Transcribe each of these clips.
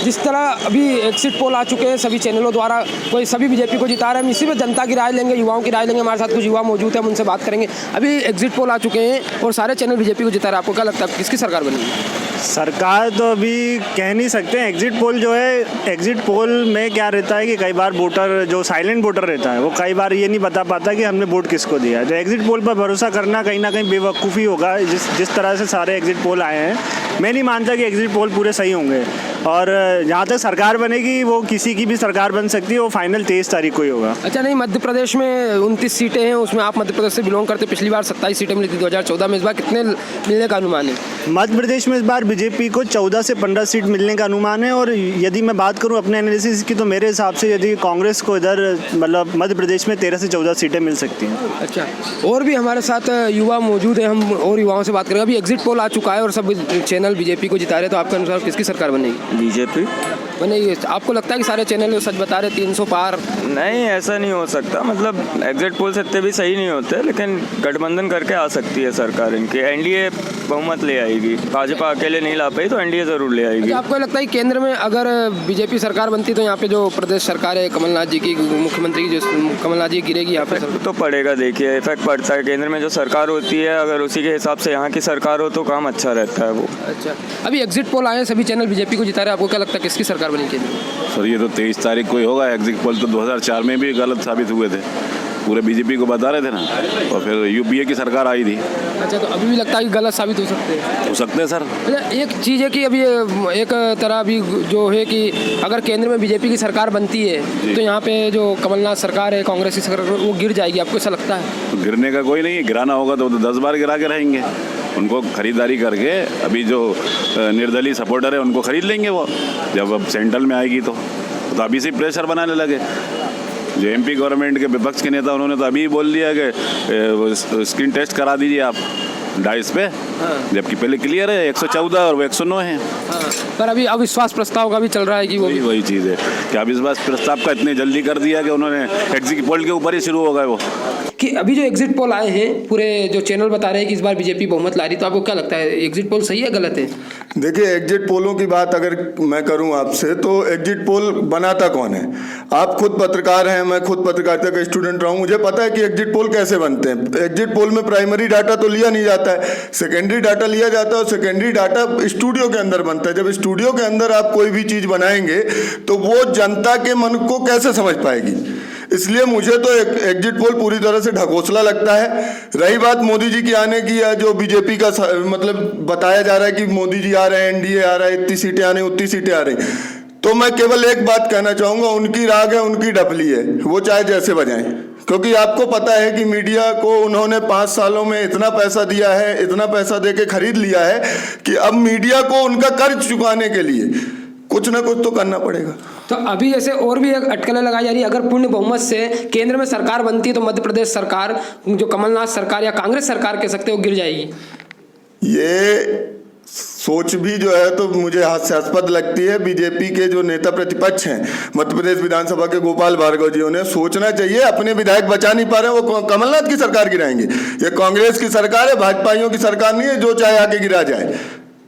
जिस तरह अभी एग्जिट पोल आ चुके हैं सभी चैनलों द्वारा, कोई सभी बीजेपी को जिता रहे हैं। हम इसी में जनता की राय लेंगे, युवाओं की राय लेंगे। हमारे साथ कुछ युवा मौजूद हैं, हम उनसे बात करेंगे। अभी एग्जिट पोल आ चुके हैं और सारे चैनल बीजेपी को जिता रहे हैं। आपको क्या लगता है किसकी सरकार बनेगी? सरकार तो अभी कह नहीं सकते। एग्जिट पोल जो है, एग्जिट पोल में क्या रहता है कि कई बार वोटर जो साइलेंट वोटर रहता है वो कई बार ये नहीं बता पाता कि हमने वोट किसको दिया है। तो एग्जिट पोल पर भरोसा करना कहीं ना कहीं बेवकूफ़ी होगा। जिस तरह से सारे एग्जिट पोल आए हैं, मैं नहीं मानता कि एग्जिट पोल पूरे सही होंगे। और जहाँ तक सरकार बनेगी वो किसी की भी सरकार बन सकती है, वो फाइनल 23 तारीख को ही होगा। अच्छा, नहीं, मध्य प्रदेश में 29 सीटें हैं, उसमें आप मध्य प्रदेश से बिलोंग करते। पिछली बार 27 सीटें मिली थी 2014 में। इस बार कितने मिलने का अनुमान है? मध्य प्रदेश में इस बार बीजेपी को 14 से 15 सीट मिलने का अनुमान है। और यदि मैं बात करूं अपने एनालिसिस की, तो मेरे हिसाब से यदि कांग्रेस को इधर मतलब मध्य प्रदेश में 13 से 14 सीटें मिल सकती हैं। अच्छा, और भी हमारे साथ युवा मौजूद हैं, हम और युवाओं से बात करेंगे। अभी एग्जिट पोल आ चुका है और सब चैनल बीजेपी को जिता रहे, तो आपके अनुसार किसकी सरकार बनेगी? बीजेपी बनेगी। आपको लगता है कि सारे चैनल सच बता रहे 300 पार? नहीं, ऐसा नहीं हो सकता। मतलब एग्जिट पोल सत्ते भी सही नहीं होते, लेकिन गठबंधन करके आ सकती है सरकार। इनकी एनडीए बहुमत ले आएगी। भाजपा अकेले नहीं ला पाई तो एनडीए जरूर ले आएगी। अच्छा, आपको लगता है केंद्र में अगर बीजेपी सरकार बनती तो यहाँ पे जो प्रदेश सरकार है कमलनाथ जी की, मुख्यमंत्री की जो कमलनाथ जी गिरेगी यहाँ पे? तो पड़ेगा, देखिए इफेक्ट पड़ता है। केंद्र में जो सरकार होती है, अगर उसी के हिसाब से यहाँ की सरकार हो तो काम अच्छा रहता है वो। अच्छा, अभी एग्जिट पोल आए, सभी चैनल बीजेपी को जिता रहे, आपको क्या लगता है किसकी सरकार बनी केंद्र में? सर, ये तो 23 तारीख को ही होगा। एग्जिट पोल तो 2004 में भी गलत साबित हुए थे, पूरे बीजेपी को बता रहे थे ना, और फिर यूपीए की सरकार आई थी। अच्छा, तो अभी भी लगता है कि गलत साबित हो सकते हैं? हो सकते हैं सर। अच्छा, एक चीज़ है कि अभी एक तरह अभी जो है कि अगर केंद्र में बीजेपी की सरकार बनती है तो यहाँ पे जो कमलनाथ सरकार है, कांग्रेस की सरकार, वो गिर जाएगी। आपको ऐसा लगता है? तो गिरने का कोई नहीं है, गिराना होगा तो 10 बार गिरा के रहेंगे। उनको खरीदारी करके अभी जो निर्दलीय सपोर्टर है उनको खरीद लेंगे वो, जब अब सेंट्रल में आएगी तो अभी से प्रेशर बनाने लगे। जो एमपी गवर्नमेंट के विपक्ष के नेता, उन्होंने तो अभी बोल दिया कि स्क्रीन टेस्ट करा दीजिए आप डाइस पे। जबकि पहले क्लियर है 114 और वो 109 है। पर अभी अविश्वास प्रस्ताव का भी चल रहा है कि वही चीज़ है कि अविश्वास प्रस्ताव का इतने जल्दी कर दिया कि उन्होंने एग्जिट पोल के ऊपर ही शुरू हो गए वो। कि अभी जो एग्जिट पोल आए हैं, पूरे जो चैनल बता रहे हैं कि इस बार बीजेपी बहुमत ला रही, तो आपको क्या लगता है एग्जिट पोल सही है गलत है? देखिए, एग्जिट पोलों की बात अगर मैं करूं आपसे, तो एग्जिट पोल बनाता कौन है? आप खुद पत्रकार हैं, मैं खुद पत्रकारिता का स्टूडेंट रहा हूं, मुझे पता है कि एग्जिट पोल कैसे बनते हैं। एग्जिट पोल में प्राइमरी डाटा तो लिया नहीं जाता है, सेकेंडरी डाटा लिया जाता है, और सेकेंडरी डाटा स्टूडियो के अंदर बनता है। जब स्टूडियो के अंदर आप कोई भी चीज़ बनाएंगे तो वो जनता के मन को कैसे समझ पाएगी? इसलिए मुझे तो एग्जिट पोल पूरी तरह से ढकोसला लगता है। रही बात मोदी जी की आने की, या जो बीजेपी का मतलब बताया जा रहा है कि मोदी जी आ रहे हैं, एनडीए आ रहा है, इतनी सीटें आ रही, उतनी सीटें आ रही, तो मैं केवल एक बात कहना चाहूँगा, उनकी राग है, उनकी ढपली है, वो चाहे जैसे बजाएं। क्योंकि आपको पता है कि मीडिया को उन्होंने 5 सालों में इतना पैसा दिया है, इतना पैसा दे के खरीद लिया है कि अब मीडिया को उनका कर्ज चुकाने के लिए कुछ ना कुछ तो करना पड़ेगा। तो अभी जैसे और भी एक अटकलें लगाई जा रही है, अगर पूर्ण बहुमत से केंद्र में सरकार बनती है तो मध्य प्रदेश सरकार, जो कमलनाथ सरकार या कांग्रेस सरकार कह सकते हो, गिर जाएगी। ये सोच भी जो है तो मुझे हास्यास्पद लगती है। बीजेपी के जो नेता प्रतिपक्ष हैं मध्य प्रदेश विधानसभा के गोपाल भार्गव जी, उन्हें सोचना चाहिए। अपने विधायक बचा नहीं पा रहे, वो कमलनाथ की सरकार गिराएंगे। ये कांग्रेस की सरकार है, भाजपाइयों की सरकार नहीं है, जो चाहे आके गिरा जाए।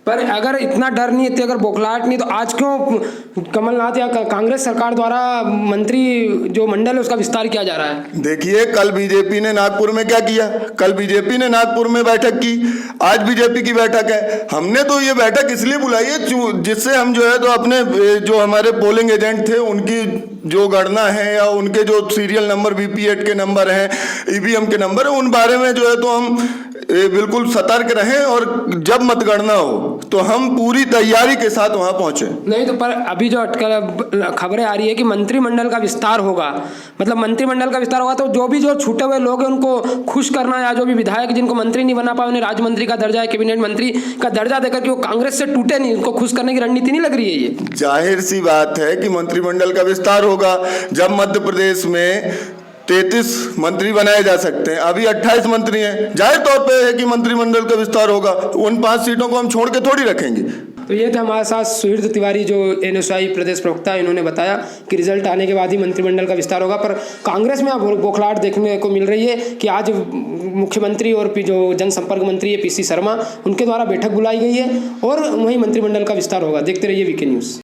पर अगर इतना डर नहीं, इतनी अगर बौखलाहट नहीं, तो आज क्यों कमलनाथ या कांग्रेस सरकार द्वारा मंत्री जो मंडल है उसका विस्तार किया जा रहा है? देखिए, कल बीजेपी ने नागपुर में क्या किया? कल बीजेपी ने नागपुर में बैठक की, आज बीजेपी की बैठक है। हमने तो ये बैठक इसलिए बुलाई है जिससे हम जो है तो अपने जो हमारे पोलिंग एजेंट थे उनकी जो गणना है, या उनके जो सीरियल नंबर वीपीएट के नंबर हैं, ईवीएम के नंबर है, उन बारे में जो है तो हम बिल्कुल सतर्क रहें, और जब मतगणना हो तो हम पूरी तैयारी के साथ वहां पहुंचे। नहीं तो पर अभी जो खबरें आ रही है कि मंत्रिमंडल का विस्तार होगा, मतलब मंत्रिमंडल का विस्तार होगा तो जो छूटे हुए लोग हैं उनको खुश करना, या जो भी विधायक जिनको मंत्री नहीं बना पाए उन्हें राज्य मंत्री का दर्जा या कैबिनेट मंत्री का दर्जा देकर कि वो कांग्रेस से टूटे नहीं, उनको खुश करने की रणनीति नहीं लग रही है ये? जाहिर सी बात है कि मंत्रिमंडल का विस्तार होगा जब मध्य प्रदेश में 33 मंत्री बनाए जा सकते हैं। अभी 28 मंत्री हैं, जाहिर तौर पे है कि मंत्रिमंडल का विस्तार होगा। उन 5 सीटों को हम छोड़ के थोड़ी रखेंगे। तो ये थे हमारे साथ सुहृद तिवारी, जो एनएसयूआई प्रदेश प्रवक्ता, इन्होंने बताया कि रिजल्ट आने के बाद ही मंत्रिमंडल का विस्तार होगा। पर कांग्रेस में अब बौखलाहट देखने को मिल रही है कि आज मुख्यमंत्री और जो जनसंपर्क मंत्री है पीसी शर्मा, उनके द्वारा बैठक बुलाई गई है और वहीं मंत्रिमंडल का विस्तार होगा। देखते रहिए वीके न्यूज़।